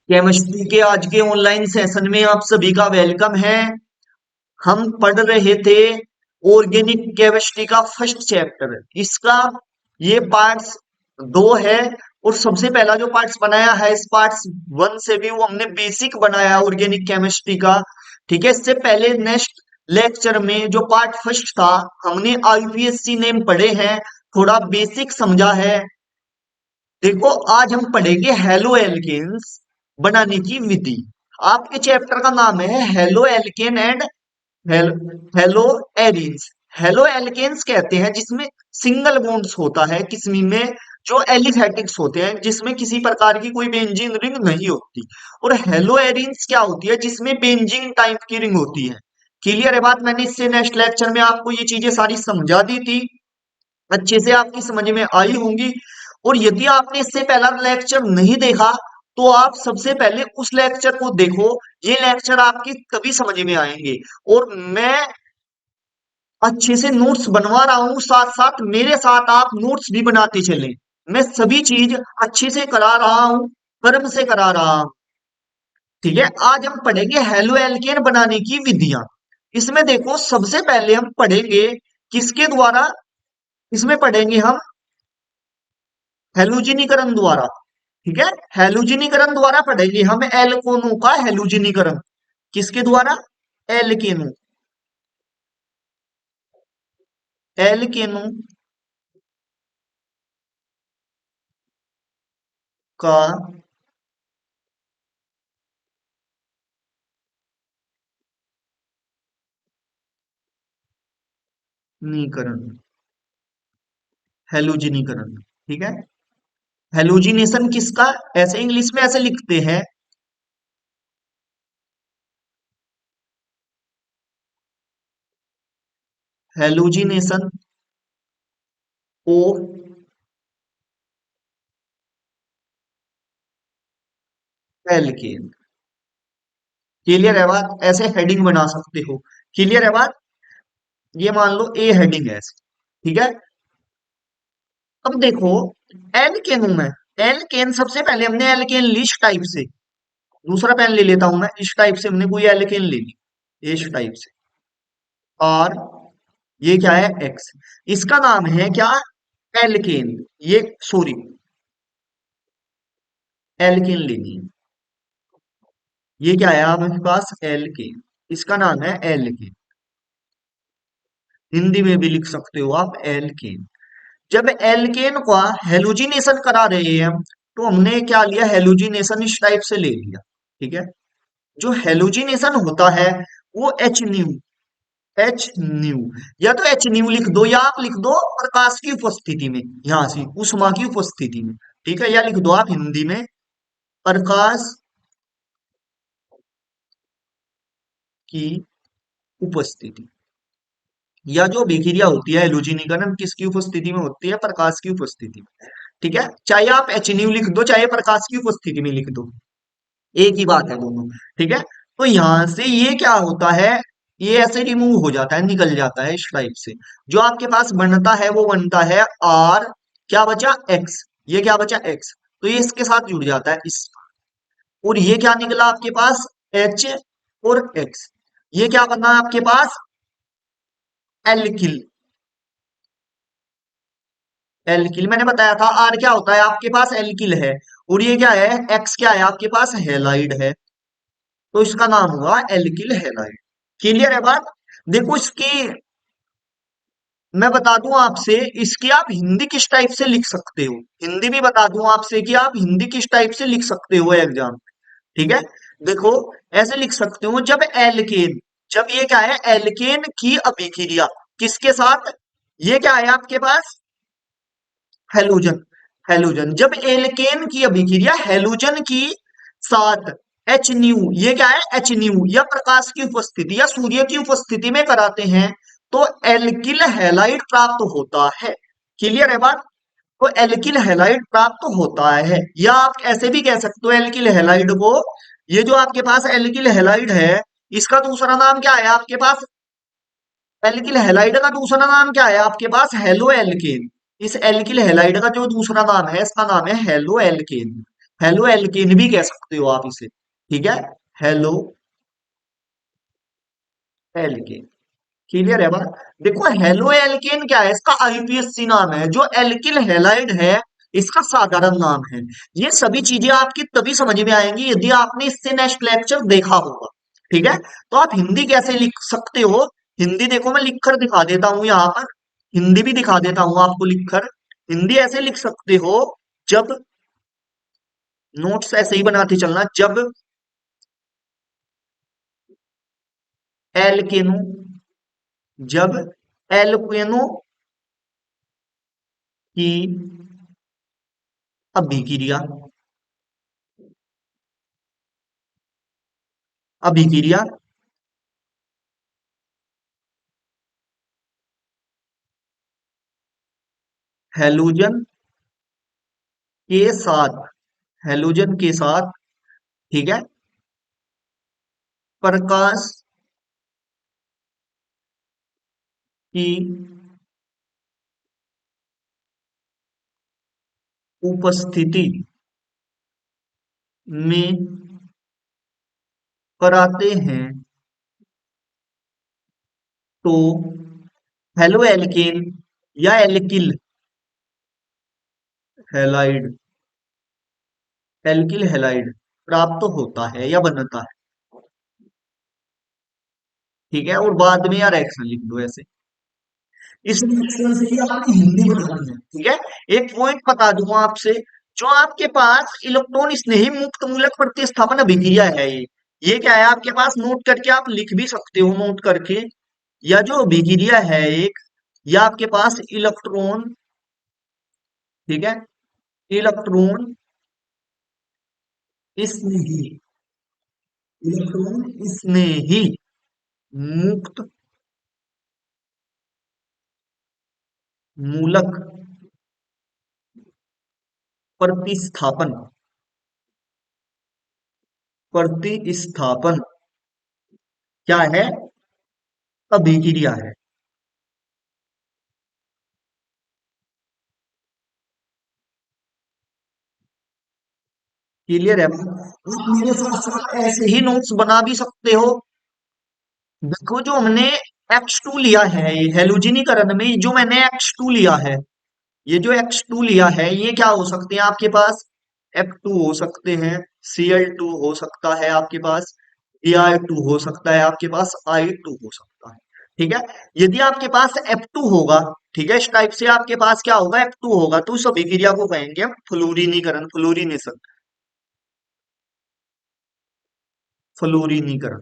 Chemistry के आज के ऑनलाइन सेशन में आप सभी का वेलकम है। हम पढ़ रहे थे ऑर्गेनिक केमिस्ट्री का फर्स्ट चैप्टर। इसका ये पार्ट्स दो है, और सबसे पहला जो पार्ट्स बनाया है इस पार्ट्स वन से भी, वो हमने बेसिक बनाया ऑर्गेनिक केमिस्ट्री का। ठीक है, इससे पहले नेक्स्ट लेक्चर में जो पार्ट फर्स्ट था, हमने आईपीएससी नेम पढ़े हैं, थोड़ा बेसिक समझा है। देखो, आज हम पढ़ेंगे हेलो एल्केन्स बनाने की विधि। आपके चैप्टर का नाम है haloalkane and haloarenes. Haloalkanes कहते हैं जिसमें सिंगल बॉन्ड्स होता है, किस्मी में जो एलिफेटिक्स होते हैं, जिसमें किसी प्रकार की कोई बेंजीन रिंग नहीं होती। और हेलो एरीन्स क्या होती है, जिसमें बेंजीन टाइप की रिंग होती है। क्लियर है बात? मैंने इससे नेक्स्ट लेक्चर में आपको ये चीजें सारी समझा दी थी, अच्छे से आपकी समझ में आई होंगी। और यदि आपने इससे पहला लेक्चर नहीं देखा, तो आप सबसे पहले उस लेक्चर को देखो। ये लेक्चर आपकी तभी समझ में आएंगे। और मैं अच्छे से नोट्स बनवा रहा हूं, साथ साथ मेरे साथ आप नोट्स भी बनाते चलें। मैं सभी चीज अच्छे से करा रहा हूं, कर्म से करा रहा हूं। ठीक है, आज हम पढ़ेंगे हेलो एल्केन बनाने की विधियां। इसमें देखो, सबसे पहले हम पढ़ेंगे किसके द्वारा, इसमें पढ़ेंगे हम हेलोजिनीकरण द्वारा। ठीक है, हेलोजिनीकरण द्वारा पढ़ेंगे हम एल्कोनों का हेलोजिनीकरण। किसके द्वारा? एल्केनो, एल्केनो का नीकरण, हेलोजिनीकरण। ठीक है, हेलोजिनेशन किसका? ऐसे इंग्लिश में ऐसे लिखते हैं, हेलोजिनेशन ओ एल्केन। क्लियर है बात? ऐसे हेडिंग बना सकते हो। क्लियर है बात? ये मान लो ए हेडिंग है ऐसे। ठीक है, अब देखो, एल्केनो में एल्केन, सबसे पहले हमने एल्केन ली इस टाइप से। दूसरा पेन ले लेता हूं मैं, इस टाइप से हमने कोई एल्केन ले ली, इस टाइप से। और ये क्या है? एक्स। इसका नाम है क्या? एल्केन। ये सॉरी, एल्केन लेनी है। ये क्या है आपके पास? एल्केन। इसका नाम है एल्केन। हिंदी में भी लिख सकते हो आप एल्केन। जब एल्केन का हेलोजिनेशन करा रहे हैं हम, तो हमने क्या लिया? हेलोजिनेशन इस टाइप से ले लिया। ठीक है, जो हेलोजिनेशन होता है वो एच न्यू, एच न्यू, या तो एच न्यू लिख दो, या आप लिख दो प्रकाश की उपस्थिति में, यहां से उष्मा की उपस्थिति में। ठीक है, या लिख दो आप हिंदी में प्रकाश की उपस्थिति। या जो अभिक्रिया होती है हेलोजिनीकरण, किसकी उपस्थिति में होती है? प्रकाश की उपस्थिति में। ठीक है, चाहे आप एच न्यू लिख दो, चाहे प्रकाश की उपस्थिति में लिख दो, एक ही बात है दोनों। ठीक है, तो यहां से ये क्या होता है, ये ऐसे रिमूव हो जाता है, निकल जाता है इस टाइप से। जो आपके पास बनता है वो बनता है आर, क्या बचा? एक्स। ये क्या बचा? एक्स। तो ये इसके साथ जुड़ जाता है इस, और ये क्या निकला आपके पास? एच और एक्स। ये क्या बना आपके पास? एल्किल। एल्किल मैंने बताया था, आर क्या होता है आपके पास? एल्किल है। और ये क्या है? एक्स क्या है आपके पास? हेलाइड है। तो इसका नाम हुआ एल्किल हेलाइड। क्लियर है बात? देखो, इसकी मैं बता दूं आपसे, इसकी आप हिंदी किस टाइप से लिख सकते हो। हिंदी भी बता दूं आपसे कि आप हिंदी किस टाइप से लिख सकते हो एग्जाम। ठीक है, देखो, ऐसे लिख सकते हो, जब एल्केन, जब ये क्या है? एल्केन की अभिक्रिया किसके साथ? ये क्या है आपके पास? हेलोजन। हेलोजन, जब एल्केन की अभिक्रिया हेलोजन की साथ एच न्यू, ये क्या है? एच न्यू, या प्रकाश की उपस्थिति या सूर्य की उपस्थिति में कराते हैं, तो एल्किल हैलाइड प्राप्त होता है। क्लियर है बात? तो एल्किल हैलाइड प्राप्त होता है, या आप ऐसे भी कह सकते हो एल्किल हैलाइड को, ये जो आपके पास एल्किल हैलाइड है, इसका दूसरा नाम क्या है आपके पास? एल्किल हैलाइड का दूसरा नाम क्या है आपके पास? Haloalkane. इस एल्किल हैलाइड का जो दूसरा नाम है, इसका नाम है हेलो एल्केन। हेलो एल्केन भी कह सकते हो आप इसे, ठीक है, हेलो एल्केन। क्लियर है बात। देखो हेलो एल्केन क्या है, इसका आईपीएससी नाम है। जो एल्किल हैलाइड है इसका साधारण नाम है। ये सभी चीजें आपकी तभी समझ में आएंगी यदि आपने इससे नेक्स्ट लेक्चर देखा होगा, ठीक है। तो आप हिंदी कैसे लिख सकते हो, हिंदी देखो मैं लिख कर दिखा देता हूं यहाँ पर, हिंदी भी दिखा देता हूं आपको लिखकर। हिंदी ऐसे लिख सकते हो, जब, नोट्स ऐसे ही बनाते चलना, जब एल्केनो, जब एल्केनो की अभिक्रिया, अभिक्रिया हैलोजन के साथ, हैलोजन के साथ, ठीक है, प्रकाश की उपस्थिति में कराते हैं, तो हेलो एल्केन या एल्किल हैलाइड, एल्किल हैलाइड प्राप्त होता है या बनता है, ठीक है। और बाद में यार एक्शन लिख दो ऐसे। इस रिएक्शन से ही आपने हिंदी बतानी है, ठीक है। एक पॉइंट बता दूंगा आपसे, जो आपके पास इलेक्ट्रॉन स्नेही मुक्त मूलक प्रतिस्थापन अभिक्रिया है, ये क्या है आपके पास, नोट करके आप लिख भी सकते हो नोट करके। या जो अभिक्रिया है एक, या आपके पास इलेक्ट्रॉन, ठीक है, इलेक्ट्रॉन स्नेही, इलेक्ट्रॉन स्नेही मुक्त मूलक प्रतिस्थापन, प्रतिस्थापन क्या है, अभिक्रिया है। क्लियर है बात? आप मेरे साथ साथ ऐसे ही नोट्स बना भी सकते हो। देखो जो हमने X2 लिया है, ये हेलोजिनीकरण में जो मैंने X2 लिया है, ये जो X2 लिया है ये क्या हो सकते हैं आपके पास, F2 हो सकते हैं, Cl2 हो सकता है आपके पास, Br2 हो सकता है आपके पास, I2 हो सकता है, ठीक है। यदि आपके पास F2 होगा, ठीक है, इस टाइप से आपके पास क्या होगा, F2 होगा, तो उस अभिक्रिया को कहेंगे हम फ्लोरीनीकरण, फ्लोरीनेशन, फ्लोरीनीकरण,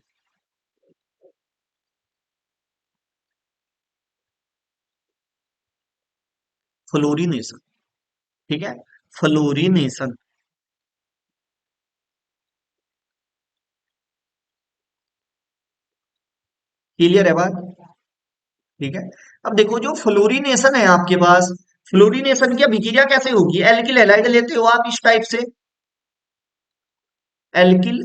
फ्लोरीनेशन, ठीक है, फ्लोरीनेशन। क्लियर है बात, ठीक है। अब देखो जो फ्लोरीनेशन है आपके पास, फ्लोरीनेशन की अभिक्रिया कैसे होगी, एल्किल हैलाइड लेते हो आप इस टाइप से, एल्किल,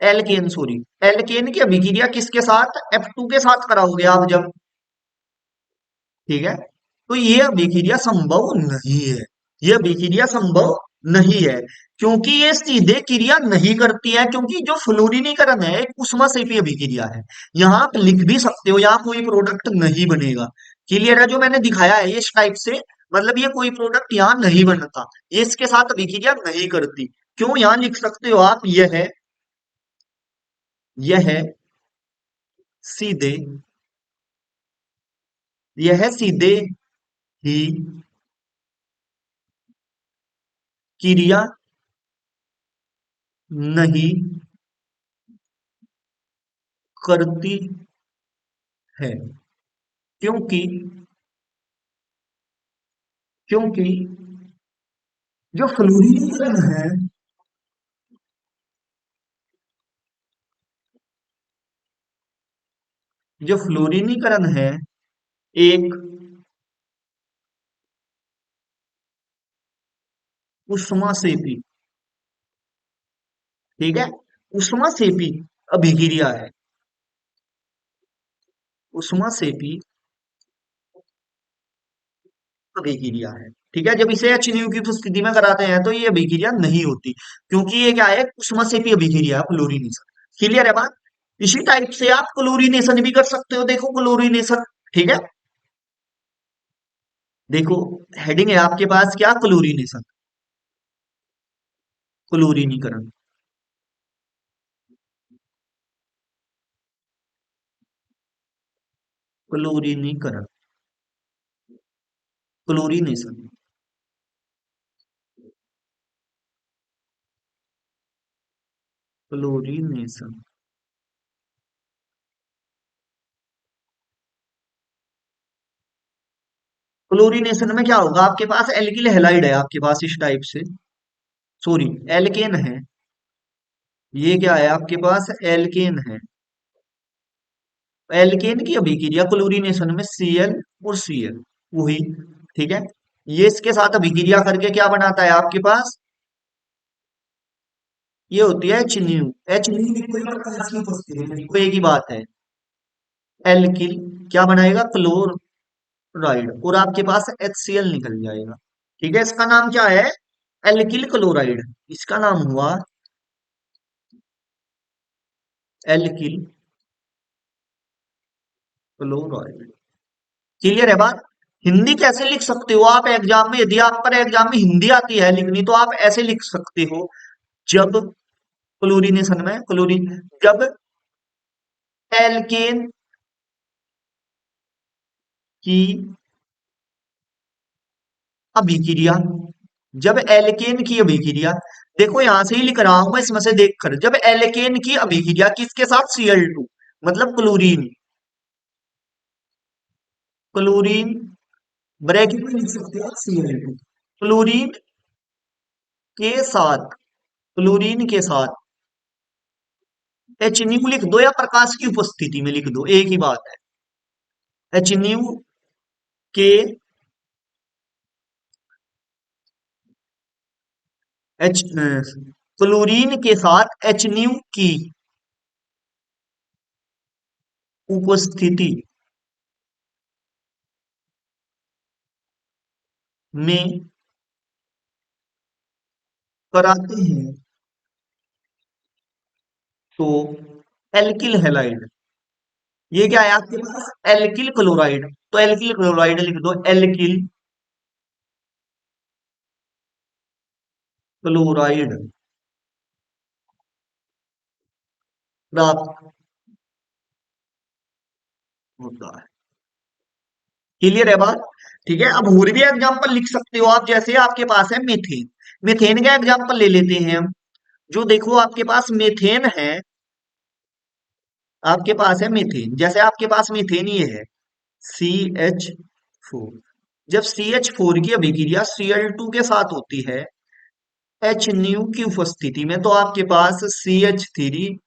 एल्केन सॉरी, एल्केन की अभिक्रिया किसके साथ, F2 के साथ कराओगे आप जब, ठीक है। तो ये अभिक्रिया संभव नहीं है, ये अभिक्रिया संभव नहीं है, क्योंकि ये सीधे क्रिया नहीं करती है, क्योंकि जो फ्लोरीनीकरण है एक ऊष्माक्षेपी अभिक्रिया है। यहाँ आप लिख भी सकते हो, यहाँ कोई प्रोडक्ट नहीं बनेगा। क्लियर है, जो मैंने दिखाया है इस टाइप से, मतलब ये कोई प्रोडक्ट यहाँ नहीं बनता, ये इसके साथ अभिक्रिया नहीं करती। क्यों, यहाँ लिख सकते हो आप, यह सीधे, यह सीधे ही क्रिया नहीं करती है, क्योंकि, क्योंकि जो फ्लोरीनीकरण है, जो फ्लोरीनीकरण है एक ऊष्माक्षेपी, ठीक है, ऊष्माक्षेपी अभिक्रिया है, ऊष्माक्षेपी अभिक्रिया है। ठीक है, जब इसे HNU की उपस्थिति में कराते हैं तो ये अभिक्रिया नहीं होती, क्योंकि ये क्या है, उष्माक्षेपी अभिक्रिया है, क्लोरीनेशन। क्लियर है बात? इसी टाइप से आप क्लोरीनेशन भी कर सकते हो, देखो क्लोरीनेशन। ठीक है, देखो हेडिंग है आपके पास क्या, क्लोरीनेशन, क्लोरीनीकरण। क्लोरीनीकरण, क्लोरीनेशन, क्लोरीनेशन। क्लोरीनेशन में क्या होगा, आपके पास एल्किल हैलाइड है आपके पास इस टाइप से, सॉरी एल्केन है, ये क्या है आपके पास, एल्केन है। एल्केन की अभिक्रिया क्लोरीनेशन में Cl और Cl वही, ठीक है, ये इसके साथ अभिक्रिया करके क्या बनाता है आपके पास, ये होती है HNU। HNU की कोई प्रकार की उपस्थिति में, कोई एक ही बात है, एल्किल क्या बनाएगा, क्लोराइड, और आपके पास HCl निकल जाएगा। ठीक है, इसका नाम क्या है, एल्किल क्लोराइड, इसका नाम हुआ एल्किल क्लोराइड। क्लियर है बात? हिंदी कैसे लिख सकते हो आप एग्जाम में, यदि आप पर एग्जाम में हिंदी आती है लिखनी तो आप ऐसे लिख सकते हो, जब क्लोरीनेशन में क्लोरीन, जब एल्केन की अभिक्रिया, जब एल्केन की अभिक्रिया, देखो यहां से ही लिख रहा हूं मैं इसमें से देखकर, जब एल्केन की अभिक्रिया किसके साथ, Cl2, मतलब क्लोरीन, क्लोरीन ब्रैकेट में लिख सकते हो Cl2, क्लोरीन के साथ, क्लोरीन के साथ HNU लिख दो या प्रकाश की उपस्थिति में लिख दो, एक ही बात है, HNU के, एच क्लोरीन के साथ HNU की उपस्थिति में कराते हैं तो एल्किल हैलाइड, ये क्या है आपके पास, एल्किल क्लोराइड, तो एल्किल क्लोराइड लिख दो, एल्किल क्लोराइड प्राप्त होता है। क्लियर है बात? ठीक है, अब और भी एग्जांपल लिख सकते हो आप, जैसे आपके पास है मीथेन, मीथेन का एग्जांपल ले लेते हैं हम, जो देखो आपके पास मीथेन है, आपके पास है मीथेन, जैसे आपके पास मीथेन ये है CH4, जब CH4 की अभिक्रिया Cl2 के साथ होती है HNU की उपस्थिति में, तो आपके पास CH3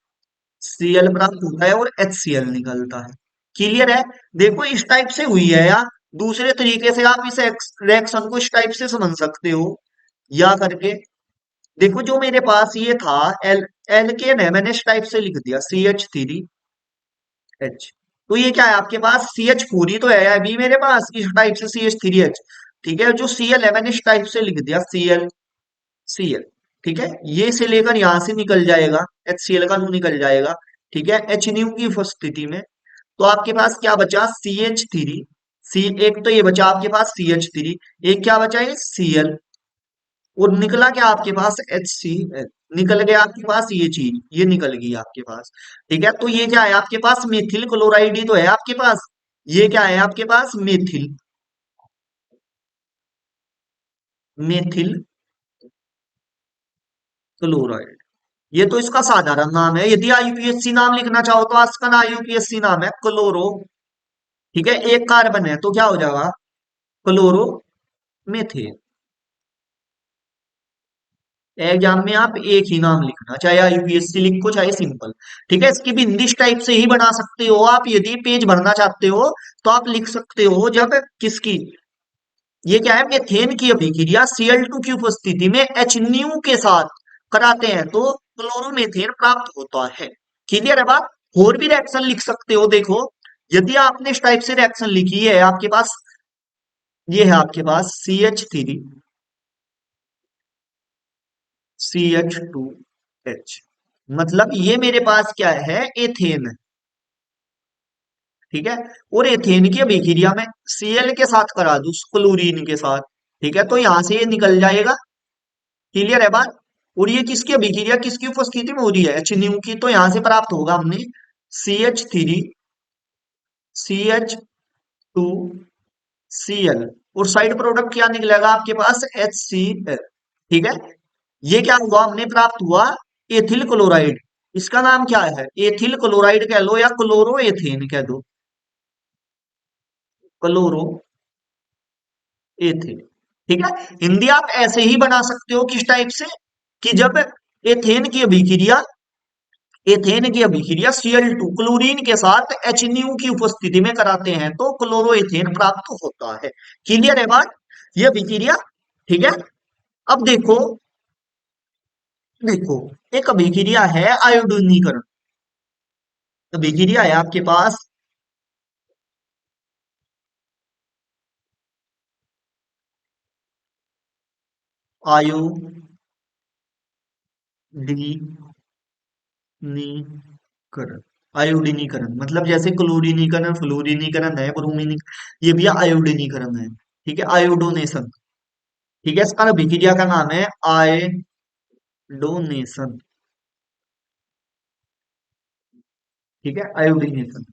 Cl प्राप्त होता है और HCl निकलता है। क्लियर है? देखो इस टाइप से हुई है, या दूसरे तरीके से आप इस रिएक्शन को इस टाइप से समझ सकते हो, या करके देखो, जो मेरे पास ये था एल्केन है, मैंने इस टाइप से लिख दिया CH3H, तो ये क्या है आपके पास, CH4 ही तो है अभी मेरे पास इस टाइप से CH3H। ठीक है, जो Cl है मैंने इस टाइप से लिख दिया Cl, ठीक है, ये से लेकर यहां से निकल जाएगा, HCl का निकल जाएगा। ठीक है, HNU की उपस्थिति में, तो आपके पास क्या बचा, CH3, सी, एक तो ये बचा आपके पास CH3, एक क्या बचा ये Cl, और निकला क्या आपके पास HCl, निकल गया आपके पास ये चीज, ये निकल गई आपके पास। ठीक है, तो ये क्या है आपके पास, मेथिल क्लोराइड ही तो है आपके पास, ये क्या है आपके पास, मेथिल, मेथिल क्लोराइड, ये तो इसका साधारण नाम है, यदि IUPAC नाम लिखना चाहो तो इसका ना IUPAC नाम है क्लोरो। ठीक है, एक कार्बन है तो क्या हो जाएगा, क्लोरो मेथेन। एग्जाम में आप एक ही नाम लिखना, चाहे IUPAC लिखो चाहे सिंपल। ठीक है, इसकी भी हिंदी इस टाइप से ही बना सकते हो आप, यदि पेज भरना चाहते हो तो आप लिख सकते हो, जब किसकी, ये क्या है, मेथेन की अभिक्रिया Cl2 की उपस्थिति में HNU के साथ कराते हैं तो क्लोरोमेथेन प्राप्त होता है। क्लियर है बात? और भी रिएक्शन लिख सकते हो, देखो यदि आपने इस टाइप से रिएक्शन लिखी है आपके पास, ये है आपके पास CH3CH2H, मतलब ये मेरे पास क्या है, एथेन। ठीक है, और एथेन की अभिक्रिया में Cl के साथ करा दूं क्लोरीन के साथ, ठीक है, तो यहां से ये निकल जाएगा। क्लियर है बात। और ये किसकी अभिक्रिया किसकी उपस्थिति में हो रही है, HNu की, तो यहां से प्राप्त होगा हमने CH3CH2Cl, और साइड प्रोडक्ट क्या निकलेगा आपके पास, HCl। ठीक है, ये क्या हुआ, हमने प्राप्त हुआ एथिल क्लोराइड। इसका नाम क्या है, एथिल क्लोराइड कह लो या क्लोरो एथेन कह दो, क्लोरो एथेन। ठीक है, हिंदी आप ऐसे ही बना सकते हो, किस टाइप से, कि जब एथेन की अभिक्रिया एथेन की अभिक्रिया Cl2 क्लोरीन के साथ HNu की उपस्थिति में कराते हैं तो क्लोरोएथेन प्राप्त होता है। क्लियर है बात, ये अभिक्रिया। ठीक है, अब देखो, देखो एक अभिक्रिया है आयोडीनीकरण, अभिक्रिया है आपके पास आयोडीनीकरण। आयोडीनीकरण मतलब जैसे क्लोरीनीकरण, फ्लोरीनीकरण है, ब्रोमीनीकरण, ये भी आयोडीनीकरण है। ठीक है, आयोडोनेशन। ठीक है, इसका अभिक्रिया का नाम है आयोडोनेशन। ठीक है, आयोडीनेशन।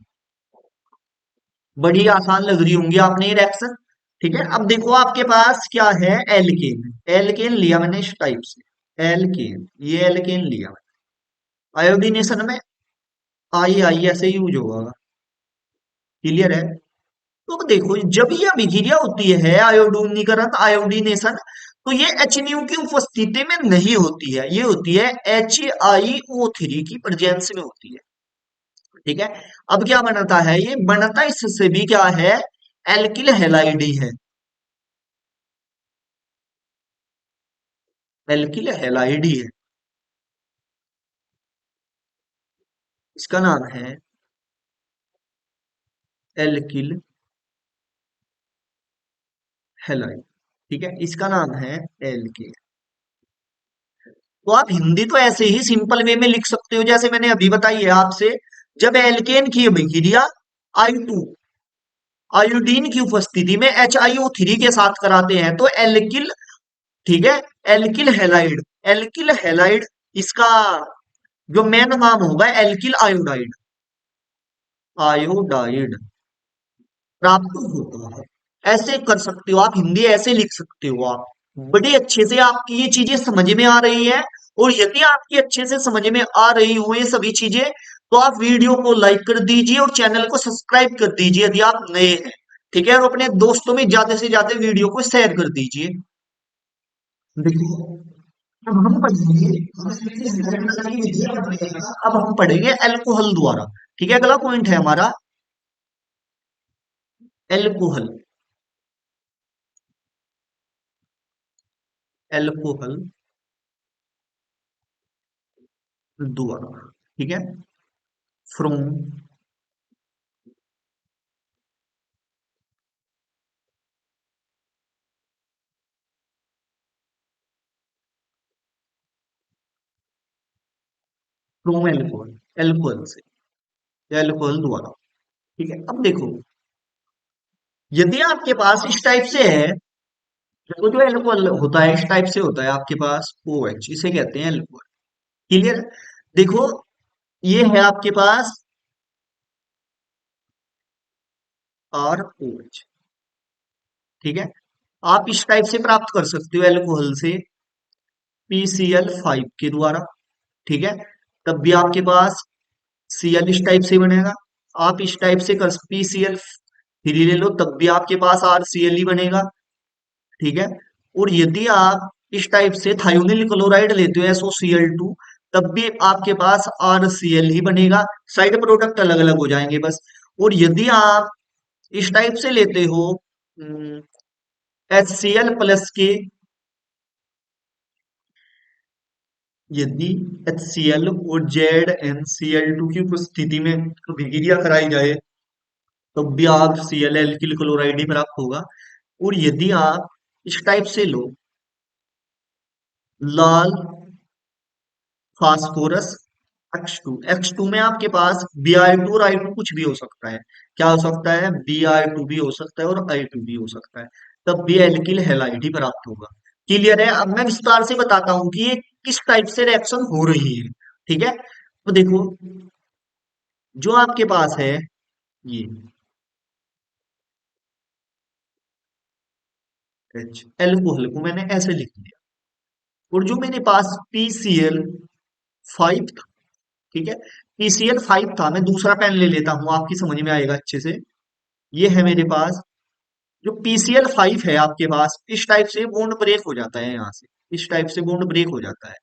बड़ी आसान लग रही होंगी आपने ये रिएक्शन। ठीक है, अब देखो आपके पास क्या है, एल्केन। एल्केन लिया मैंने इस टाइप से, एल्केन, ये एल्केन लिया। आयोडीनेशन में आई आई ऐसे यूज होगा। क्लियर है, तो अब देखो जब ये अभिक्रिया होती है आयोडीनीकरण, आयोडीनेशन, तो ये HNu की उपस्थिति में नहीं होती है, ये होती है HiO3 की प्रेजेंस में होती है। ठीक है, अब क्या बनता है, ये बनता इससे भी क्या है, एल्किल हैलाइड ही है। एल्किल हैलाइड ही है, इसका नाम है एल्किल हैलाइड। ठीक है, इसका नाम है एल्किल। तो आप हिंदी तो ऐसे ही सिंपल वे में लिख सकते हो जैसे मैंने अभी बताई है आपसे, जब एल्केन की अभिक्रिया I2 आयोडीन की उपस्थिति में HiO3 के साथ कराते हैं तो एल्किल, ठीक है, एल्किल हैलाइड, एल्किल हैलाइड, इसका जो मेन नाम होगा एल्किल आयोडाइड, आयोडाइड प्राप्त होता है। ऐसे कर सकते हो आप, हिंदी ऐसे लिख सकते हो आप। बड़े अच्छे से आपकी ये चीजें समझ में आ रही है। और यदि आपकी अच्छे से समझ में आ रही हो ये सभी चीजें, तो आप वीडियो को लाइक कर दीजिए और चैनल को सब्सक्राइब कर दीजिए यदि आप नए हैं। ठीक है, और अपने दोस्तों में ज्यादा से ज्यादा वीडियो को शेयर कर दीजिए। देखिए, अब हम पढ़ेंगे, अब हम पढ़ेंगे एल्कोहल द्वारा। ठीक है, अगला पॉइंट है हमारा एल्कोहल। एल्कोहल द्वारा, ठीक है, फ्रॉम, फ्रॉम एल्कोहल, एल्कोहल से, एल्कोहल द्वारा। ठीक है, अब देखो यदि आपके पास इस टाइप से है, देखो जो एल्कोहल होता है इस टाइप से होता है आपके पास OH, इसे कहते हैं एल्कोहल। क्लियर, देखो ये है आपके पास ROH। ठीक है, आप इस टाइप से प्राप्त कर सकते हो एल्कोहल से PCl5 के द्वारा। ठीक है, तब भी आपके पास Cl इस टाइप से बनेगा। आप इस टाइप से कर PCl3 ले लो तब भी आपके पास RCl ही बनेगा। ठीक है, और यदि आप इस टाइप से थायोनिल क्लोराइड लेते हो SOCl2, तब भी आपके पास RCl ही बनेगा। साइड प्रोडक्ट अलग अलग हो जाएंगे बस। और यदि आप इस टाइप से लेते हो HCl+ के, यदि HCl और ZnCl2 की उपस्थिति में अभिक्रिया कराई जाए तब भी आप Cl एल्किल क्लोराइड ही प्राप्त होगा। और यदि आप इस टाइप से लो, लाल फास्फोरस X2 में आपके पास Br2 और I2 कुछ भी हो सकता है। क्या हो सकता है? Br2 भी हो सकता है और I2 भी हो सकता है। तब भी एल्किल हैलाइड ही प्राप्त होगा। क्लियर है? अब मैं विस्तार से बताता हूं कि ये किस टाइप से रिएक्शन हो रही है। ठीक है, तो देखो, जो आपके पास है ये H, एल्कोहल को मैंने ऐसे लिख दिया, और जो मेरे पास PCl5, ठीक है, PCl5 था, मैं दूसरा पेन ले लेता हूं, आपकी समझ में आएगा अच्छे से। ये है मेरे पास जो PCl5 है आपके पास, इस टाइप से बॉन्ड ब्रेक हो जाता है यहाँ से, इस टाइप से बॉन्ड ब्रेक हो जाता है।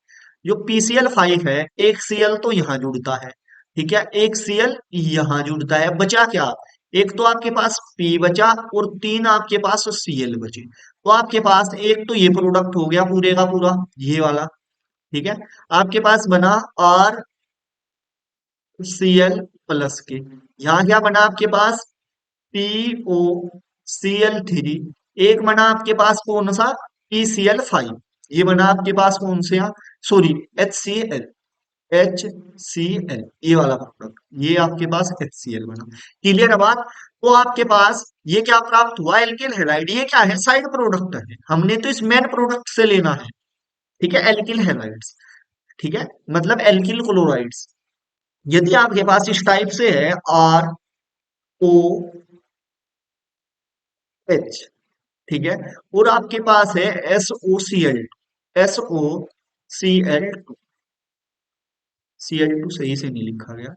जो PCl5 है, एक Cl तो यहाँ जुड़ता है, ठीक है, एक Cl यहाँ जुड़ता है, बचा क्या? एक तो आपके पास P बचा और तीन आपके पास Cl बचे। तो आपके पास एक तो ये प्रोडक्ट हो गया पूरे का पूरा, ये वाला, ठीक है। आपके पास बना RCl+ के, यहाँ क्या बना आपके पास? POCl3। एक बना आपके पास कौन सा? PCl5। ये बना आपके पास कौन सा? Sorry, HCl। HCl ये वाला प्रोडक्ट, ये आपके पास HCl बना। क्लियर है बात? तो आपके पास ये क्या प्राप्त हुआ? Alkyl halide. ये क्या है? साइड प्रोडक्ट है, हमने तो इस मेन प्रोडक्ट से लेना है। ठीक है, एल्किल हैलाइड्स, ठीक है, मतलब एल्किल क्लोराइड्स। यदि आपके पास इस टाइप से है ROH, ठीक है, और आपके पास है SOCl, Cl2 सही से नहीं लिखा गया,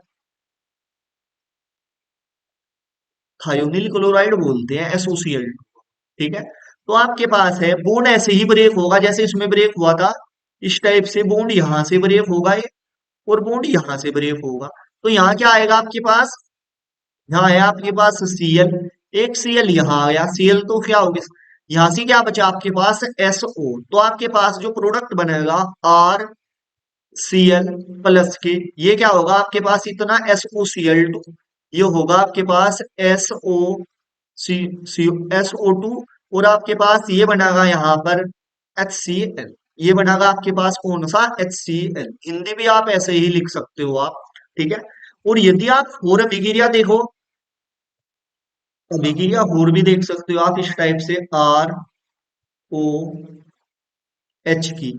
थायोनिल क्लोराइड बोलते हैं SOCl2, ठीक है। तो आपके पास है बॉन्ड ऐसे ही ब्रेक होगा जैसे इसमें ब्रेक हुआ था, इस टाइप से बॉन्ड यहां से ब्रेक होगा ये, और बॉन्ड यहां से ब्रेक होगा। तो यहाँ क्या आएगा आपके पास? यहाँ है आपके पास Cl, एक Cl यहाँ आ गया, Cl तो क्या होगी, यहाँ से क्या बचा आपके पास? SO। तो आपके पास जो प्रोडक्ट बनेगा RCl+ के, ये क्या होगा आपके पास? इतना SOCl2, ये होगा आपके पास SO2, और आपके पास ये बनेगा यहाँ पर HCl। ये बनेगा आपके पास कौन सा? HCl। हिंदी भी आप ऐसे ही लिख सकते हो आप, ठीक है। और यदि आप और अभिक्रिया देखो, अभिक्रिया और भी देख सकते हो आप इस टाइप से, ROH की,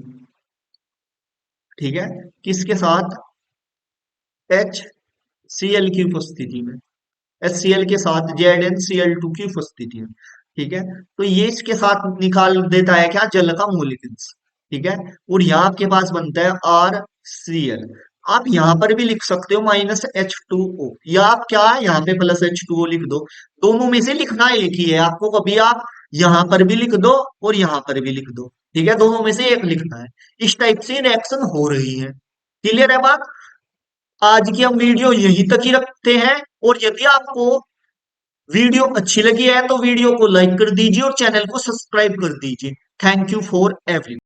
ठीक है, किसके साथ? HCl की उपस्थिति में, HCl के साथ ZnCl2 की उपस्थिति में, ठीक है। तो ये इसके साथ निकाल देता है क्या? जल का मॉलिक्यूल्स, ठीक है। और यहाँ आपके पास बनता है RCl। आप यहाँ पर भी लिख सकते हो -H2O, या आप क्या यहाँ पे +H2O लिख दो, दोनों में से लिखना एक ही है आपको, कभी आप यहाँ पर भी लिख दो और यहाँ पर भी लिख दो, ठीक है, दोनों में से एक लिखना है। इस टाइप से रिएक्शन हो रही है। क्लियर है बात? आज की हम वीडियो यहीं तक ही रखते हैं, और यदि आपको वीडियो अच्छी लगी है तो वीडियो को लाइक कर दीजिए और चैनल को सब्सक्राइब कर दीजिए। Thank you for every